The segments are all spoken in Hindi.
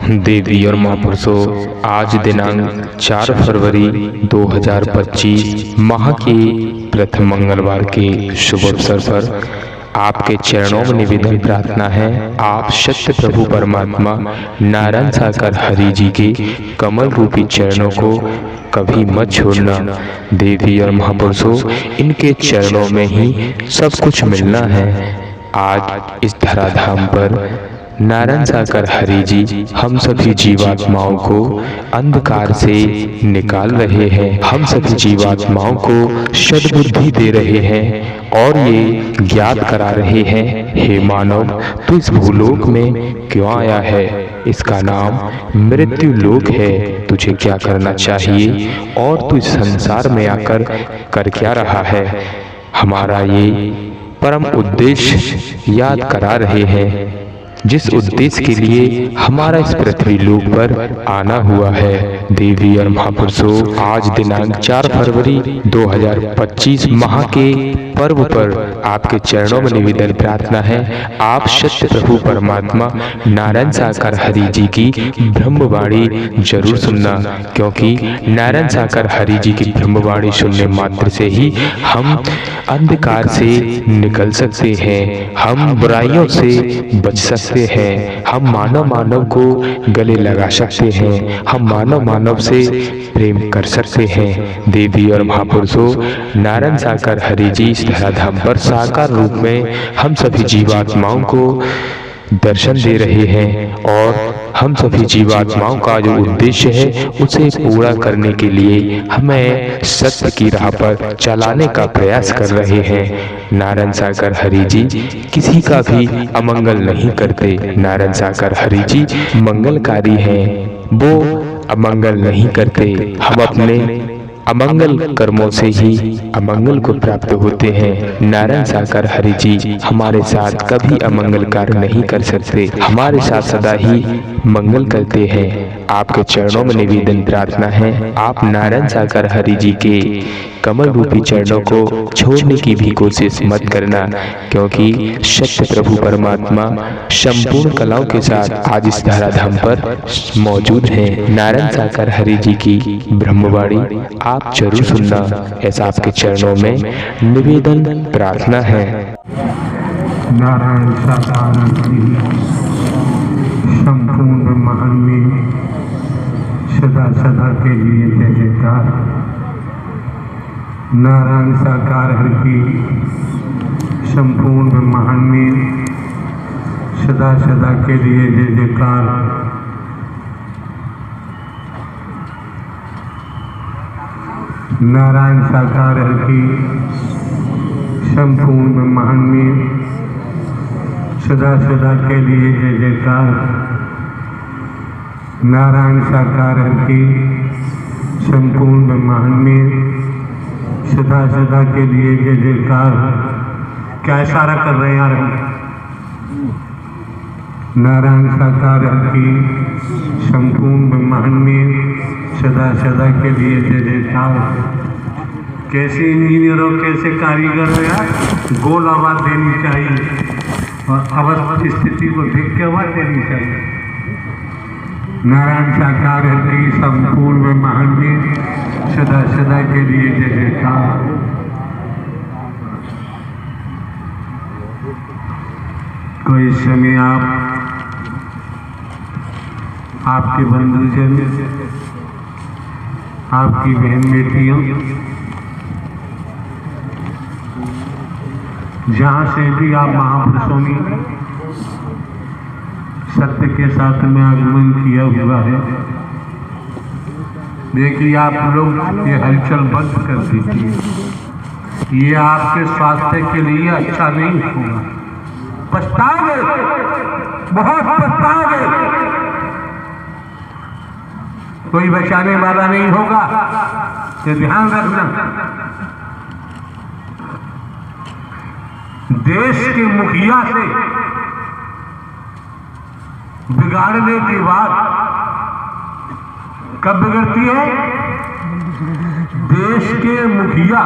देवी और महापुरुषों, आज दिनांक 4 फरवरी 2025 माह के प्रथम मंगलवार के शुभ अवसर पर आपके चरणों में निवेदन प्रार्थना है। आप सत्य प्रभु परमात्मा नारायण साकार हरि जी के कमल रूपी चरणों को कभी मत छोड़ना। देवी और महापुरुषों, इनके चरणों में ही सब कुछ मिलना है। आज इस धराधाम पर नारायण साकार हरि जी हम सभी जीवात्माओं को अंधकार से निकाल रहे हैं। हम सभी जीवात्माओं को सद्बुद्धि दे रहे हैं और ये ज्ञात करा रहे हैं, हे मानव, तू इस भूलोक में क्यों आया है? इसका नाम मृत्यु लोक है। तुझे क्या करना चाहिए और तू इस संसार में आकर कर क्या रहा है? हमारा ये परम उद्देश्य याद करा रहे हैं, जिस उद्देश्य के लिए हमारा इस पृथ्वी लोक पर आना हुआ है। देवी और महापुरुषों, आज दिनांक 4 फरवरी 2025 माह के पर्व पर आपके चरणों में निवेदन प्रार्थना है। आप सत्य प्रभु परमात्मा नारायण साकार हरि जी की ब्रह्मवाणी जरूर सुनना, क्योंकि नारायण साकार हरि जी की ब्रह्मवाणी सुनने मात्र से ही हम अंधकार से निकल सकते हैं, हम बुराइयों से बच सकते हैं, हम मानव को गले लगा सकते हैं, हम मानव से प्रेम कर सकते हैं। देवी और महापुरुषों, नारायण साकार हरि जी इस धराधाम पर साकार रूप में हम सभी जीवात्माओं को दर्शन दे रहे हैं और हम सभी जीवात्माओं का जो उद्देश्य है उसे पूरा करने के लिए हमें सत्य की राह पर चलाने का प्रयास कर रहे हैं। नारायण साकार हरि जी किसी का भी अमंगल नहीं करते। नारायण साकार हरि जी मंगलकारी हैं, वो अमंगल नहीं करते। हम अपने अमंगल कर्मों से ही अमंगल को प्राप्त होते हैं। नारायण साकार हरि जी हमारे साथ कभी अमंगल कार्य नहीं कर सकते, हमारे साथ सदा ही मंगल करते हैं। आपके चरणों में निवेदन प्रार्थना है, आप नारायण साकार हरि जी के कमल रूपी चरणों को छोड़ने की भी कोशिश मत करना, क्योंकि सत्य प्रभु परमात्मा संपूर्ण कलाओं के साथ आज इस धराधाम पर मौजूद हैं। नारायण साकार हरि जी की ब्रह्मवाणी आप जरूर सुनना, ऐसा आपके चरणों में निवेदन प्रार्थना है। नारायण साकार संपूर्ण ब्रह्मांड में सदा सदा के लिए जय जयकार। नारायण साकार हरि की संपूर्ण ब्रह्मांड में सदा सदा के लिए जय जयकार। नारायण साकार हरि की संपूर्ण ब्रह्मांड में सदा सदा के लिए जय जयकार। नारायण साकार हरि की संपूर्ण ब्रह्मांड में सदा सदा के लिए जय जयकार। क्या इशारा कर रहे हैं यार हम? नारायण साकार हरि की संपूर्ण ब्रह्मांड में सदा सदा के लिए जय जयकार। कैसे इंजीनियरों, कैसे कारीगर हो यार, गोल आवाज देनी चाहिए और अवस्थित स्थिति को देख के आवाज देनी चाहिए। नारायण साकार हरि की संपूर्ण ब्रह्मांड में सदा सदा के लिए जय जयकार। कोई समय आपके बंधुजन, आपकी बहन बेटियों, जहाँ से भी आप महापुरुषों ने सत्य के साथ में आगमन किया हुआ है, देखिए आप लोग ये हलचल बंद कर दीजिए। ये आपके स्वास्थ्य के लिए अच्छा नहीं होगा। पछताओगे, बहुत पछताओगे। कोई बचाने वाला नहीं होगा, ये ध्यान रखना। देश के मुखिया से बिगाड़ने की बात कब बिगड़ती है? देश के मुखिया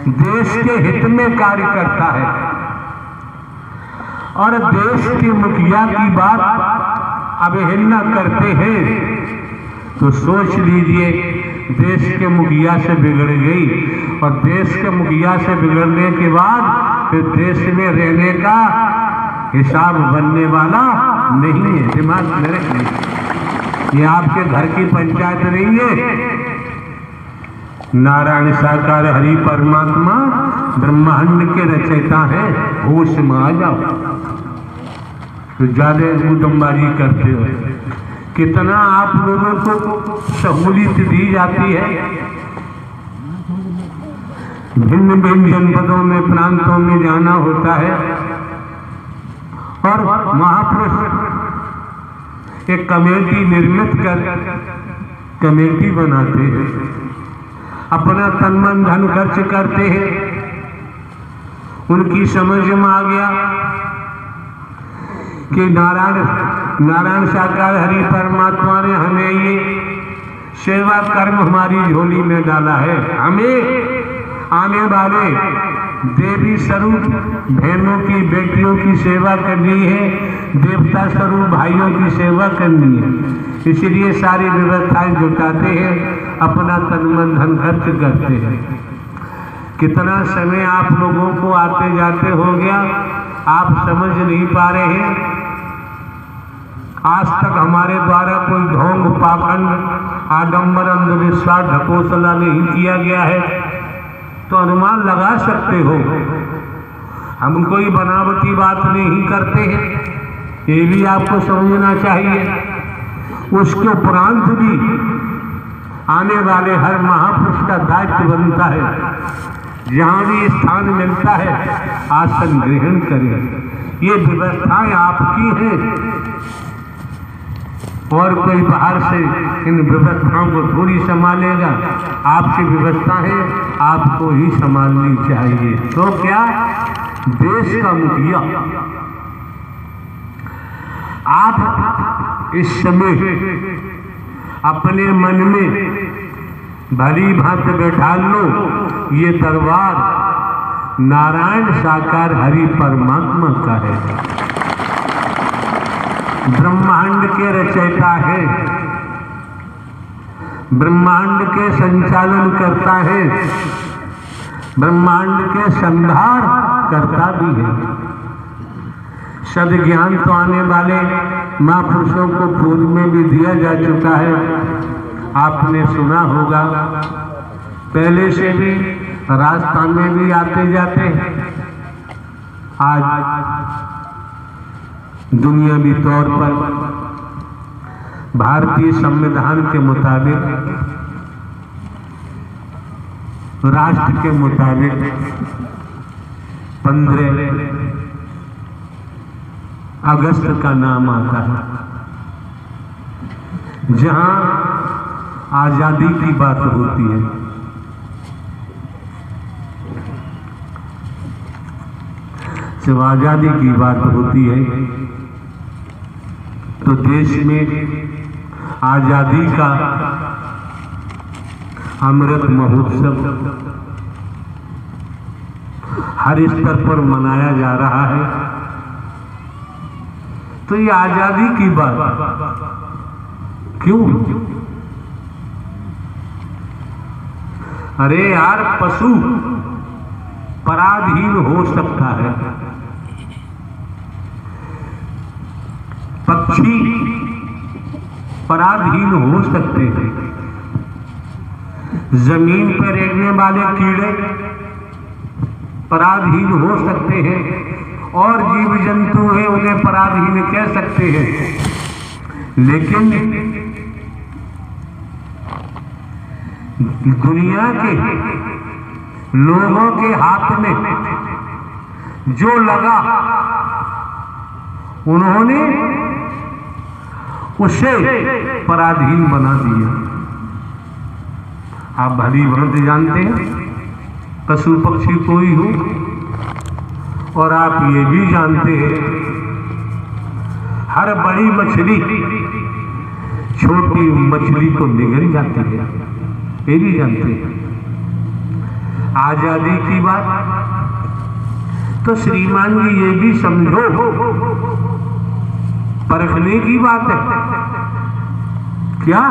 देश के हित में कार्य करता है और देश के मुखिया की बात अवहेलना करते हैं तो सोच लीजिए देश के मुखिया से बिगड़ गई, और देश के मुखिया से बिगड़ने के बाद फिर देश में रहने का हिसाब बनने वाला नहीं है। दिमाग में रख लीजिए, ये आपके घर की पंचायत नहीं है। नारायण साकार हरि परमात्मा ब्रह्मांड के रचयिता है, होश में आ जाओ। तो ज्यादा गुदमबाजी करते हो, कितना आप लोगों को सहूलियत दी जाती है। भिन्न भिन्न जनपदों में प्रांतों में जाना होता है और महापुरुष एक कमेटी निर्मित कर कमेटी बनाते हैं, अपना तन मन धन खर्च करते हैं। उनकी समझ में आ गया कि नारायण साकार हरि परमात्मा ने हमें ये सेवा कर्म हमारी झोली में डाला है। हमें आने वाले देवी स्वरूप बहनों की बेटियों की सेवा करनी है, देवता स्वरूप भाइयों की सेवा करनी है। इसलिए सारी व्यवस्थाएं जुटाते हैं, अपना तन मन धन खर्च करते हैं। कितना समय आप लोगों को आते जाते हो गया, आप समझ नहीं पा रहे हैं। आज तक हमारे द्वारा कोई ढोंग पाखंड आडंबर अंधविश्वास ढकोसला नहीं किया गया है, तो अनुमान लगा सकते हो हम कोई बनावटी बात नहीं करते हैं। ये भी आपको समझना चाहिए। उसके उपरांत भी आने वाले हर महापुरुष का दायित्व बनता है, जहाँ भी स्थान मिलता है आसन ग्रहण करें। ये व्यवस्थाएं आपकी हैं और कोई बाहर से इन व्यवस्थाओं को थोड़ी संभालेगा। आपकी व्यवस्थाएं आपको ही संभालनी चाहिए। तो क्या देश का मुखिया आप इस समय अपने मन में भली भांति बैठा लो, ये दरबार नारायण साकार हरि परमात्मा का है, ब्रह्मांड के रचयिता है, ब्रह्मांड के संचालन करता है, ब्रह्मांड के संहार करता भी है। सद ज्ञान तो आने वाले महापुरुषों को पूर्व में भी दिया जा चुका है, आपने सुना होगा। पहले से भी राजस्थान में भी आते जाते हैं। आज दुनियावी तौर पर भारतीय संविधान के मुताबिक, राष्ट्र के मुताबिक 15 अगस्त का नाम आता है, जहां आजादी की बात होती है। जब आजादी की बात होती है तो देश में आजादी का अमृत महोत्सव हर स्तर पर मनाया जा रहा है। तो ये आजादी की बात क्यों? अरे यार, पशु पराधीन हो सकता है, पक्षी पराधीन हो सकते हैं, जमीन पर रहने वाले कीड़े पराधीन हो सकते हैं, और जीव जंतु है उन्हें पराधीन कह सकते हैं। लेकिन दुनिया के लोगों के हाथ में जो लगा उन्होंने उसे पराधीन बना दिया। आप भली भांति जानते हैं पशु पक्षी कोई हो, और आप ये भी जानते हैं हर बड़ी मछली छोटी मछली को निगल जाती है, ये भी जानते हैं। आजादी की बात तो श्रीमान जी ये भी समझो, परखने की बात है क्या?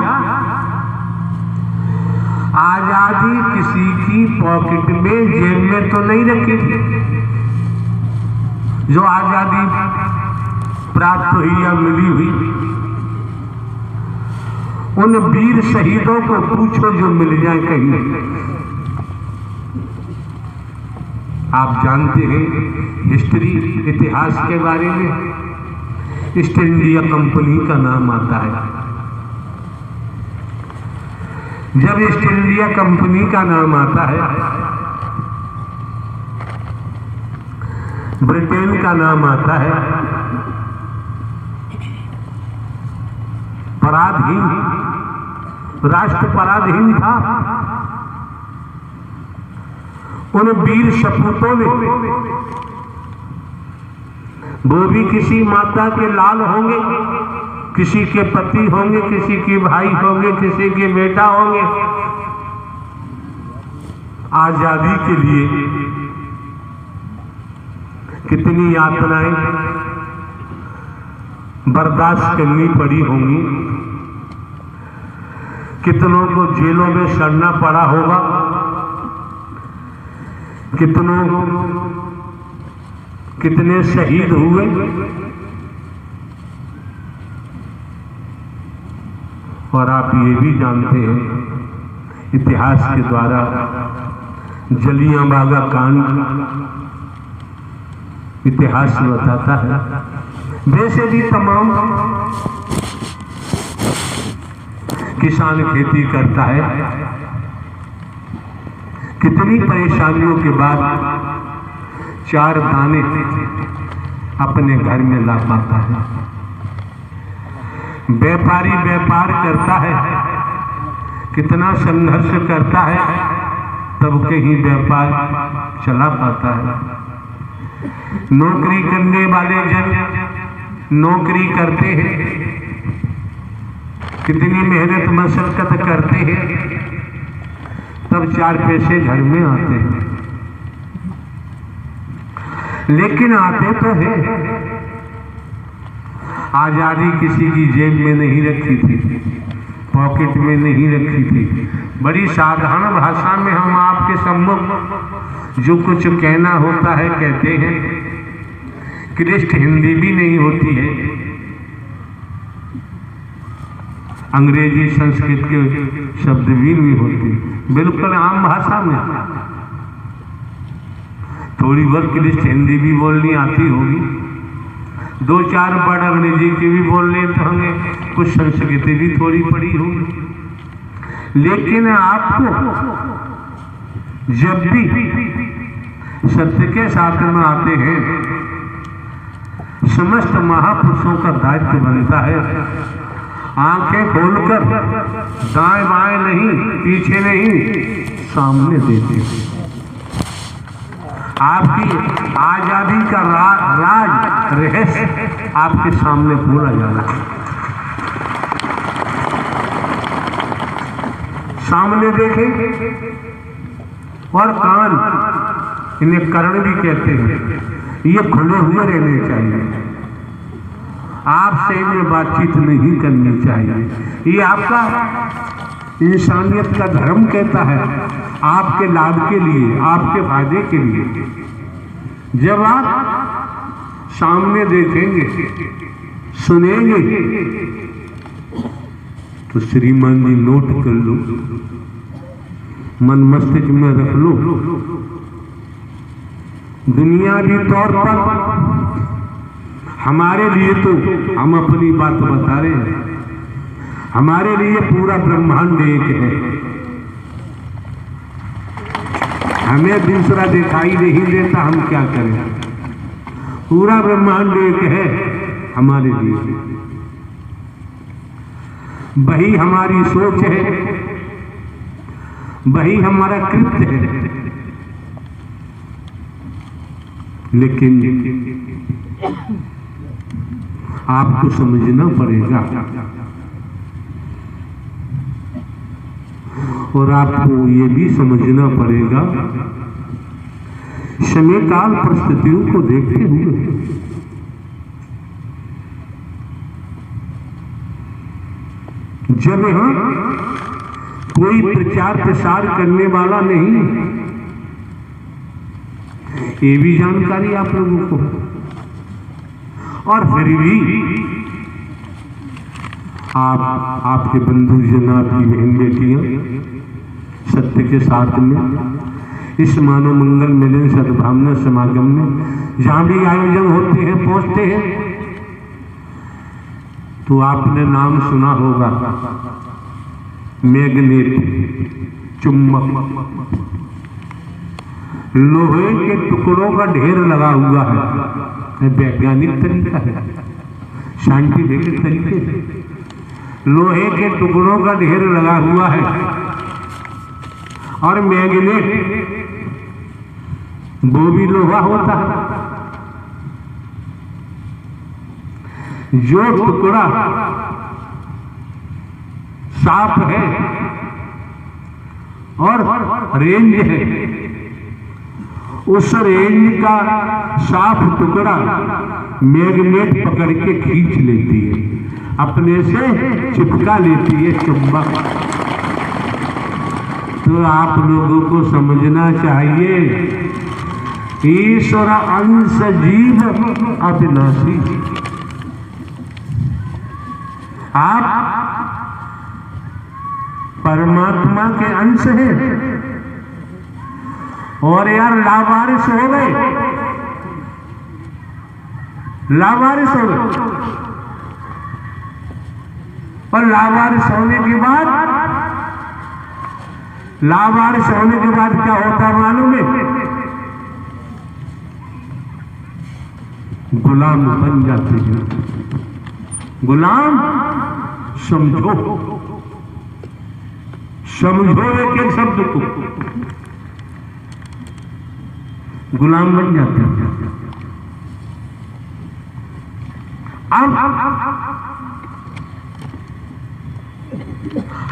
आजादी किसी की पॉकेट में जेब में तो नहीं रखी थी। जो आजादी प्राप्त हुई या मिली हुई, उन वीर शहीदों को पूछो जो मिल जाए कहीं। आप जानते हैं हिस्ट्री, इतिहास के बारे में ईस्ट इंडिया कंपनी का नाम आता है। जब ईस्ट इंडिया कंपनी का नाम आता है, ब्रिटेन का नाम आता है, पराधीन, राष्ट्र पराधीन था। उन वीर सपूतों ने, वो भी किसी माता के लाल होंगे, किसी के पति होंगे, किसी के भाई होंगे, किसी के बेटा होंगे, आजादी के लिए कितनी यातनाएं बर्दाश्त करनी पड़ी होंगी, कितनों को जेलों में सड़ना पड़ा होगा, कितने शहीद हुए। और आप ये भी जानते हैं इतिहास के द्वारा जलियांवाला कांड इतिहास बताता है। वैसे भी तमाम किसान खेती करता है, कितनी परेशानियों के बाद 4 दाने अपने घर में ला पाता है। व्यापारी व्यापार करता है, कितना संघर्ष करता है, तब कहीं व्यापार चला पाता है। नौकरी करने वाले जन नौकरी करते हैं, कितनी मेहनत मशक्कत करते हैं, तब 4 पैसे घर में आते हैं। लेकिन आते तो है। आजादी किसी की जेब में नहीं रखी थी, पॉकेट में नहीं रखी थी। बड़ी साधारण भाषा में हम आपके सम्मुख जो कुछ कहना होता है कहते हैं। क्लिष्ट हिंदी भी नहीं होती है, अंग्रेजी संस्कृत के शब्द भी नहीं होते, बिल्कुल आम भाषा में। थोड़ी बहुत क्लिष्ट हिंदी भी बोलनी आती होगी, 2-4 वर्ड अंग्रेजी की भी बोल लेते होंगे, कुछ संस्कृति भी थोड़ी पड़ी होगी। लेकिन आपको जब भी सत्य के साथ में आते हैं, समस्त महापुरुषों का दायित्व बनता है आंखें खोलकर दाएं बाएं नहीं, पीछे नहीं, सामने देते हैं। आपकी आजादी का राज रहस्य आपके सामने खोला जा रहा है। सामने देखें। और कान, इन्हें कर्ण भी कहते हैं, ये खुले हुए रहने चाहिए। आपसे इन्हें बातचीत नहीं करनी चाहिए। ये आपका इंसानियत का धर्म कहता है, आपके लाभ के लिए, आपके फायदे के लिए। जब आप सामने देखेंगे, सुनेंगे, तो श्रीमान जी नोट कर लो, मन मस्तिष्क में रख लो। दुनियावी तौर पर हमारे लिए तो हम अपनी बात बता रहे हैं, हमारे लिए पूरा ब्रह्मांड एक है। हमें दूसरा दिखाई नहीं देता, हम क्या करें? पूरा ब्रह्मांड एक है हमारे लिए। वही हमारी सोच है, वही हमारा कृत्य है। लेकिन आपको समझना पड़ेगा, और आपको ये भी समझना पड़ेगा, समय काल परिस्थितियों को देखते हुए जब कोई प्रचार प्रसार करने वाला नहीं, ये भी जानकारी आप लोगों को, और फिर भी आपके बंधु जन, आपकी बहन बेटियां सत्य के साथ में इस मानव मंगल मिलन सद्भावना समागम में जहां भी आयोजन होते हैं पहुंचते हैं, तो आपने नाम सुना होगा मैग्नेट, चुंबक, लोहे के टुकड़ों का ढेर लगा हुआ है। वैज्ञानिक तरीका है, साइंटिफिक तरीके से लोहे के टुकड़ों का ढेर लगा हुआ है। और मैग्नेट वो भी लोहा होता है। जो टुकड़ा साफ है और रेंज है, उस रेंज का साफ टुकड़ा मैग्नेट पकड़ के खींच लेती है, अपने से चिपका लेती है चुंबक। तो आप लोगों को समझना चाहिए, ईश्वर अंश जीव अविनाशी। आप परमात्मा के अंश हैं और यार लावारिस हो गए, लावारिस हो गए। और लावारिस होने के बाद क्या होता है मालूम है? गुलाम बन जाते हैं। गुलाम समझो एक एक शब्द को, गुलाम बन जाते हैं। अब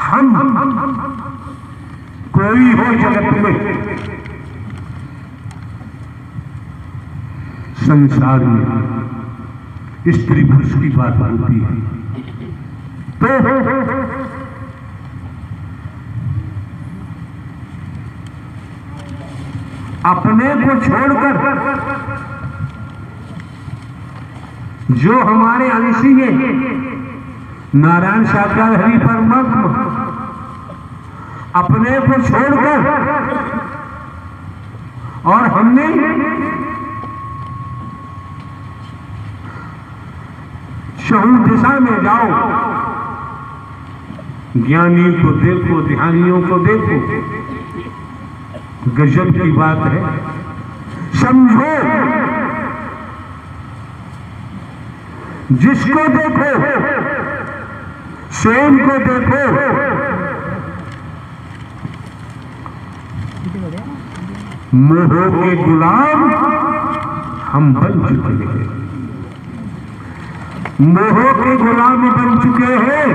हम कोई हो जगत में, संसार में स्त्री पुरुष की बात होती है, तो अपने को छोड़कर जो हमारे अंशी है, नारायण साकार हरि परमात्मा, अपने को छोड़कर और हमने चहुं दिशा में जाओ, ज्ञानी को देखो, ध्यानियों को देखो, गजब की बात है। समझो, जिसको देखो, स्वयं को देखो, मोह के गुलाम हम बन चुके हैं, मोह के गुलाम बन चुके हैं।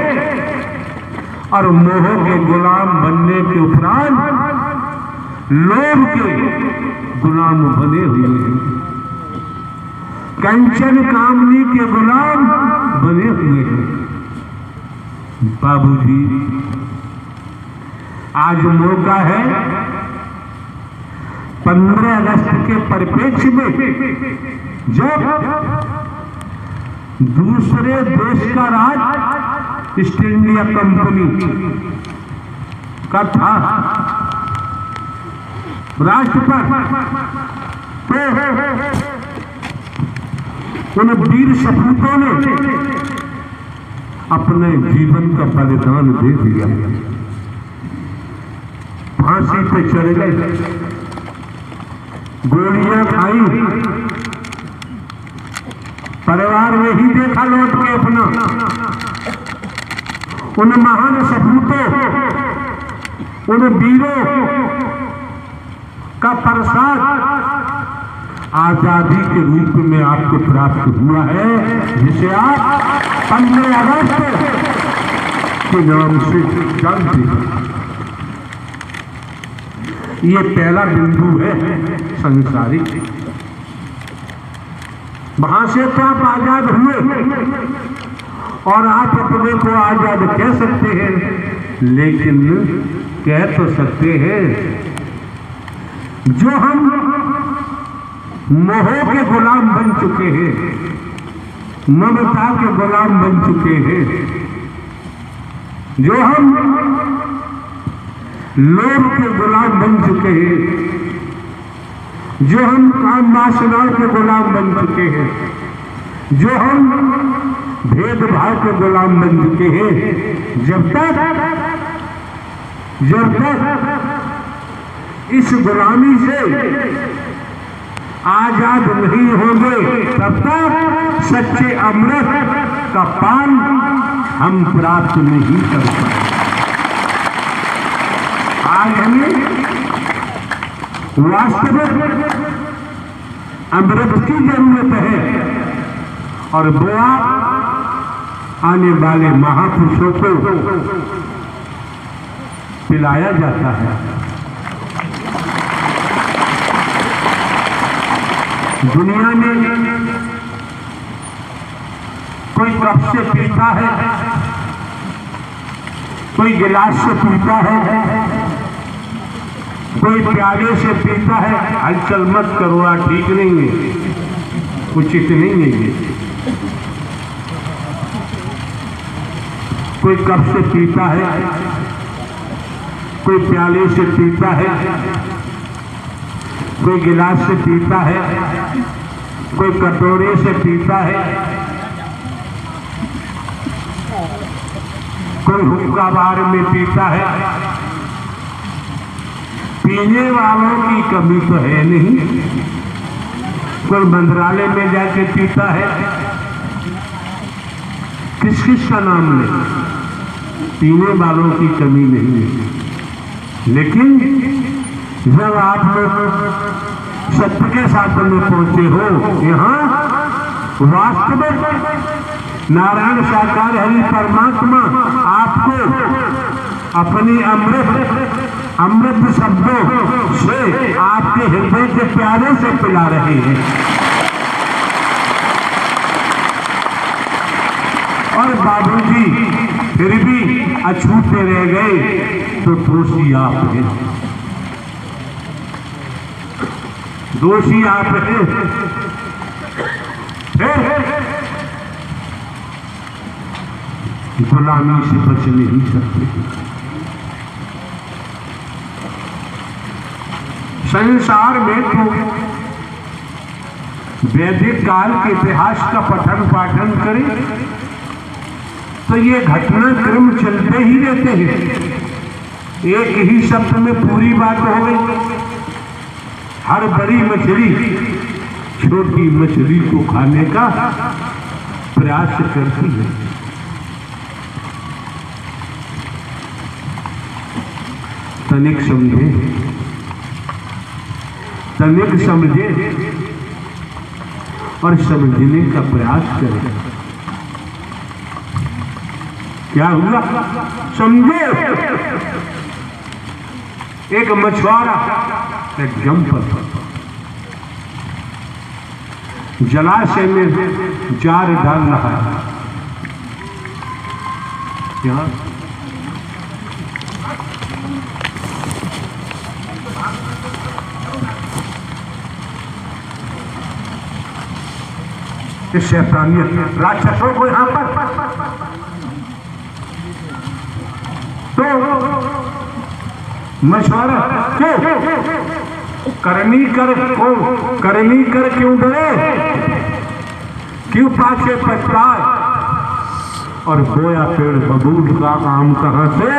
और मोह के गुलाम बनने के उपरांत लोभ के गुलाम बने हुए हैं, कंचन कामनी के गुलाम बने हुए हैं। बाबूजी, आज मौका है 15 अगस्त के परिप्रेक्ष्य में, जब दूसरे देश का राज ईस्ट इंडिया कंपनी का था राष्ट्रपति, तो उन वीर सपूतों ने अपने जीवन का बलिदान दे दिया, फांसी पे चढ़ गए, गोलियां खाई, परिवार में ही देखा लौट के अपना। उन महान सपूतों, उन वीरों का प्रसाद आजादी के रूप में आपको प्राप्त हुआ है, जिसे आप 15 अगस्त के नाम से जानते हैं। ये पहला बिंदु है संसारिक। वहां से तो आप आजाद हुए और आप अपने को आजाद कह सकते हैं, लेकिन कह तो सकते हैं जो हम मोह के गुलाम बन चुके हैं, ममता के गुलाम बन चुके हैं, जो हम लोभ के गुलाम बन चुके हैं, जो हम काम वासनाओं के गुलाम बन चुके हैं, जो हम भेदभाव के गुलाम बन चुके हैं, जब तक इस गुलामी से आजाद नहीं होंगे, तब तक सच्चे अमृत का पान हम प्राप्त नहीं कर पाएंगे। आज हमें वास्तविक अमृत की जरूरत है, और वो आने वाले महापुरुषों को पिलाया जाता है। दुनिया में कोई कप से पीता है, कोई गिलास से पीता है, कोई प्याले से पीता है। हलचल मत करो, ठीक नहीं है, उचित नहीं है। कोई कप से पीता है, कोई प्याले से पीता है, कोई गिलास से पीता है, कोई कटोरे से पीता है, कोई हुक्का बार में पीता है। पीने वालों की कमी तो है नहीं, कोई मंत्रालय में जाके पीता है। किस किस का नाम ले, पीने वालों की कमी नहीं है। लेकिन जब आप लोग सत्य के साथ में पहुंचे हो, यहाँ वास्तविक नारायण साकार हरि परमात्मा आपको अपनी अमृत शब्दों से आपके हृदय के प्यारे से पिला रहे हैं। और बाबूजी फिर भी अछूते रह गए, तो दोषी आप हैं, दोषी आप हैं। गुलामी से बच नहीं सकते। संसार में तो वैदिक काल के इतिहास का पठन पाठन करें तो ये घटनाक्रम चलते ही रहते हैं। एक ही शब्द में पूरी बात हो गई। हर बड़ी मछली छोटी मछली को खाने का प्रयास करती है। तनिक समझे, तनिक समझे और समझने का प्रयास करें। क्या हुआ समझे। एक मछुआरा एक जंपर जलाशय में जार डाल रहा है। क्या इस शैतानियत राक्षसों को यहां पर तो मशवरा क्यों करनी कर क्यों डरे, क्यों पाछे पछताए, और बोया पेड़ बबूल का आम कहां से।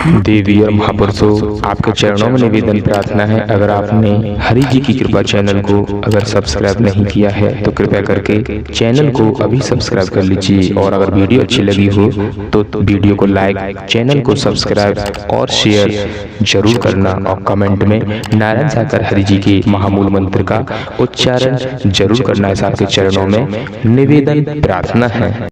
देवी और महापुरुषों, आपके चरणों में निवेदन प्रार्थना है, अगर आपने हरि जी की कृपा चैनल को अगर सब्सक्राइब नहीं किया है तो कृपया करके चैनल को अभी सब्सक्राइब कर लीजिए। और अगर वीडियो अच्छी लगी हो तो वीडियो को लाइक, चैनल को सब्सक्राइब और शेयर जरूर करना, और कमेंट में नारायण साकार हरि जी के महामूल मंत्र का उच्चारण जरूर करना। ऐसा आपके चरणों में निवेदन प्रार्थना है।